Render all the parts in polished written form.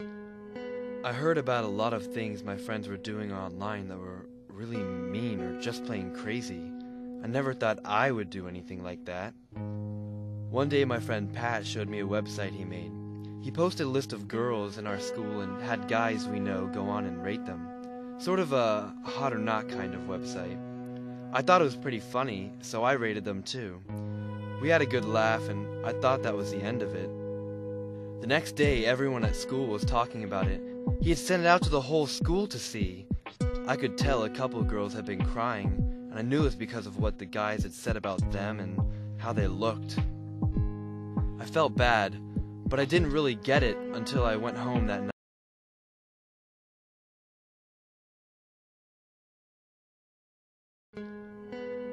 I heard about a lot of things my friends were doing online that were really mean or just plain crazy. I never thought I would do anything like that. One day my friend Pat showed me a website he made. He posted a list of girls in our school and had guys we know go on and rate them. Sort of a hot or not kind of website. I thought it was pretty funny, so I rated them too. We had a good laugh and I thought that was the end of it. The next day everyone at school was talking about it. He had sent it out to the whole school to see. I could tell a couple of girls had been crying, and I knew it was because of what the guys had said about them and how they looked. I felt bad, but I didn't really get it until I went home that night.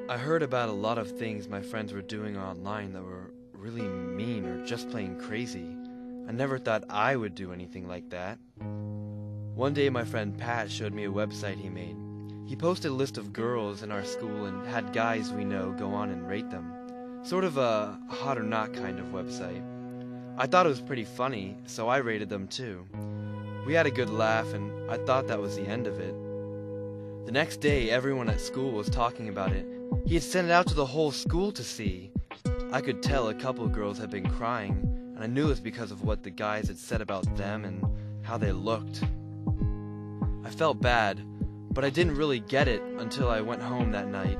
I heard about a lot of things my friends were doing online that were really mean or just plain crazy. I never thought I would do anything like that. One day my friend Pat showed me a website he made. He posted a list of girls in our school and had guys we know go on and rate them. Sort of a hot or not kind of website. I thought it was pretty funny, so I rated them too. We had a good laugh and I thought that was the end of it. The next day everyone at school was talking about it. He had sent it out to the whole school to see. I could tell a couple of girls had been crying, and I knew it was because of what the guys had said about them and how they looked. I felt bad, but I didn't really get it until I went home that night.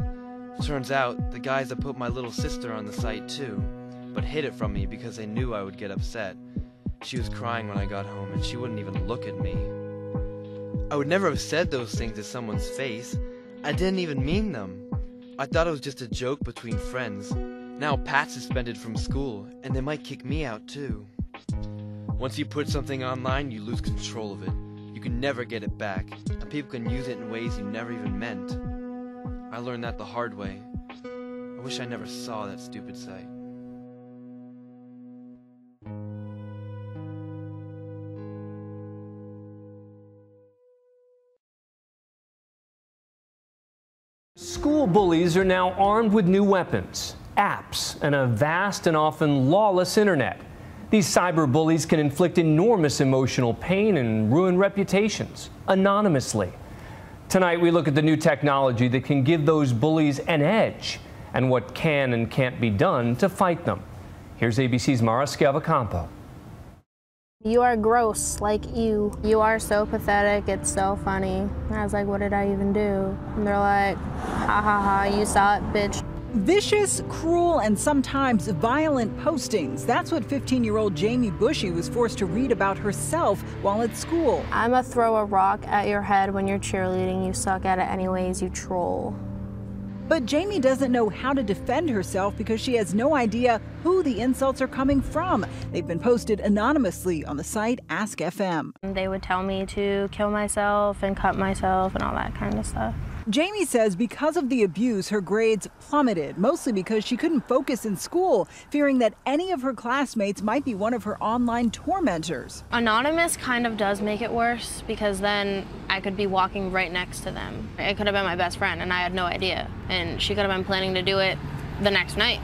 Turns out, the guys had put my little sister on the site too, but hid it from me because they knew I would get upset. She was crying when I got home and she wouldn't even look at me. I would never have said those things to someone's face. I didn't even mean them. I thought it was just a joke between friends. Now Pat's suspended from school, and they might kick me out too. Once you put something online, you lose control of it. You can never get it back, and people can use it in ways you never even meant. I learned that the hard way. I wish I never saw that stupid site. School bullies are now armed with new weapons, apps, and a vast and often lawless internet. These cyber bullies can inflict enormous emotional pain and ruin reputations, anonymously. Tonight we look at the new technology that can give those bullies an edge and what can and can't be done to fight them. Here's ABC's Mara Schiavocampo. You are gross, like you. You are so pathetic, it's so funny. And I was like, what did I even do? And they're like, ha ha ha, you saw it, bitch. Vicious, cruel, and sometimes violent postings. That's what 15-year-old Jamie Bushy was forced to read about herself while at school. I'ma throw a rock at your head when you're cheerleading. You suck at it anyways, you troll. But Jamie doesn't know how to defend herself because she has no idea who the insults are coming from. They've been posted anonymously on the site Ask FM. They would tell me to kill myself and cut myself and all that kind of stuff. Jamie says because of the abuse, her grades plummeted, mostly because she couldn't focus in school, fearing that any of her classmates might be one of her online tormentors. Anonymous kind of does make it worse because then I could be walking right next to them. It could have been my best friend and I had no idea. And she could have been planning to do it the next night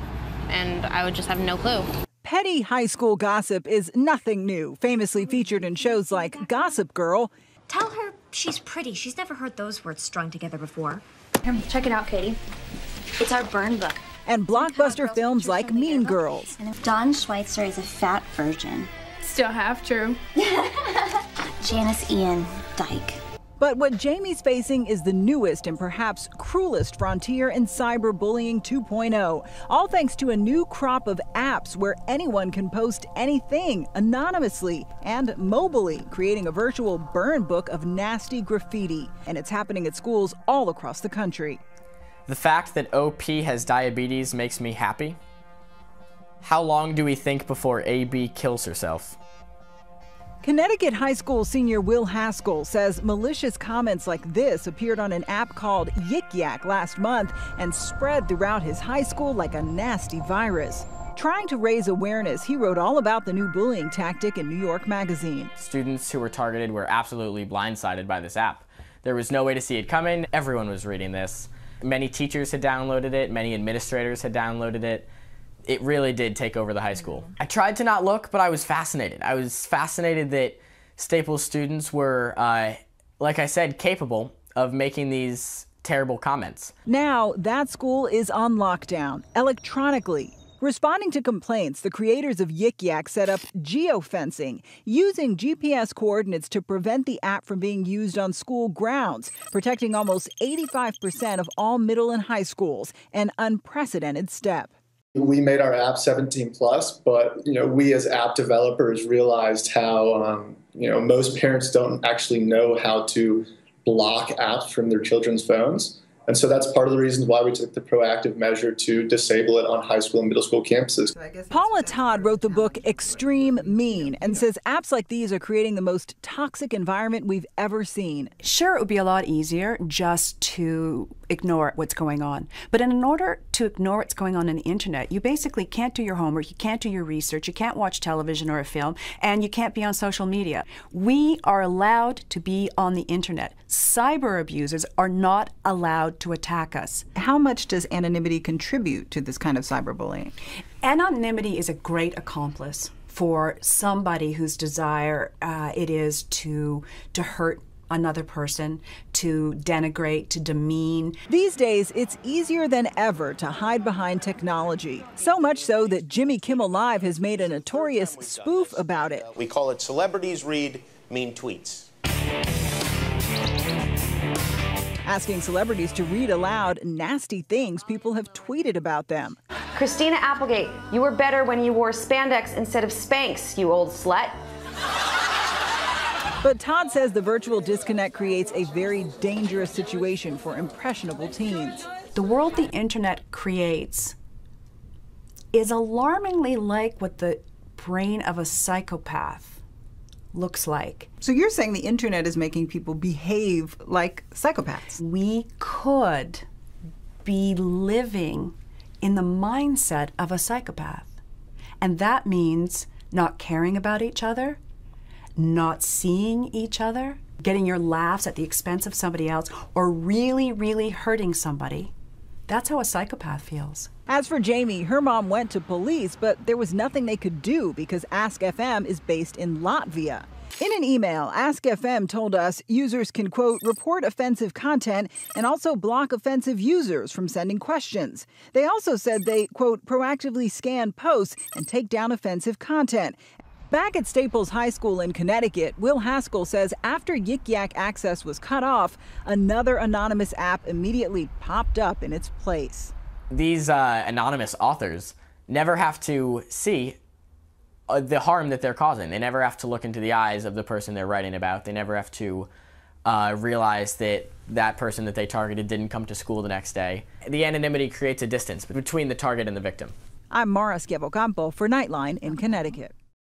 and I would just have no clue. Petty high school gossip is nothing new, famously featured in shows like Gossip Girl. Tell her she's pretty. She's never heard those words strung together before. Here, check it out, Katie. It's our burn book. And blockbuster films like Mean Girls. Dawn Schweitzer is a fat virgin. Still half true. Janice Ian Dyke. But what Jamie's facing is the newest and perhaps cruelest frontier in cyberbullying 2.0, all thanks to a new crop of apps where anyone can post anything anonymously and mobilely, creating a virtual burn book of nasty graffiti. And it's happening at schools all across the country. The fact that OP has diabetes makes me happy. How long do we think before AB kills herself? Connecticut high school senior Will Haskell says malicious comments like this appeared on an app called Yik Yak last month and spread throughout his high school like a nasty virus. Trying to raise awareness, he wrote all about the new bullying tactic in New York Magazine. Students who were targeted were absolutely blindsided by this app. There was no way to see it coming. Everyone was reading this. Many teachers had downloaded it. Many administrators had downloaded it. It really did take over the high school. I tried to not look, but I was fascinated. I was fascinated that Staples students were, like I said, capable of making these terrible comments. Now, that school is on lockdown, electronically. Responding to complaints, the creators of Yik Yak set up geofencing, using GPS coordinates to prevent the app from being used on school grounds, protecting almost 85% of all middle and high schools, an unprecedented step. We made our app 17 plus, but we as app developers realized how most parents don't actually know how to block apps from their children's phones. And so that's part of the reason why we took the proactive measure to disable it on high school and middle school campuses. Paula Todd wrote the book Extreme Mean and says apps like these are creating the most toxic environment we've ever seen. Sure, it would be a lot easier just to ignore what's going on. But in order to ignore what's going on the internet, you basically can't do your homework, you can't do your research, you can't watch television or a film, and you can't be on social media. We are allowed to be on the internet. Cyber abusers are not allowed to attack us. How much does anonymity contribute to this kind of cyberbullying? Anonymity is a great accomplice for somebody whose desire it is to hurt another person, to denigrate, to demean. These days, it's easier than ever to hide behind technology. So much so that Jimmy Kimmel Live has made a notorious spoof about it. We call it Celebrities Read Mean Tweets. Asking celebrities to read aloud nasty things people have tweeted about them. Christina Applegate, you were better when you wore spandex instead of Spanx, you old slut. But Todd says the virtual disconnect creates a very dangerous situation for impressionable teens. The world the internet creates is alarmingly like what the brain of a psychopath looks like. So you're saying the internet is making people behave like psychopaths? We could be living in the mindset of a psychopath. And that means not caring about each other, not seeing each other, getting your laughs at the expense of somebody else, or really, really hurting somebody. That's how a psychopath feels. As for Jamie, her mom went to police, but there was nothing they could do because Ask FM is based in Latvia. In an email, Ask FM told us users can, quote, report offensive content and also block offensive users from sending questions. They also said they, quote, proactively scan posts and take down offensive content. Back at Staples High School in Connecticut, Will Haskell says after Yik Yak access was cut off, another anonymous app immediately popped up in its place. These anonymous authors never have to see the harm that they're causing. They never have to look into the eyes of the person they're writing about. They never have to realize that that person that they targeted didn't come to school the next day. The anonymity creates a distance between the target and the victim. I'm Mara Schiavocampo for Nightline in Connecticut.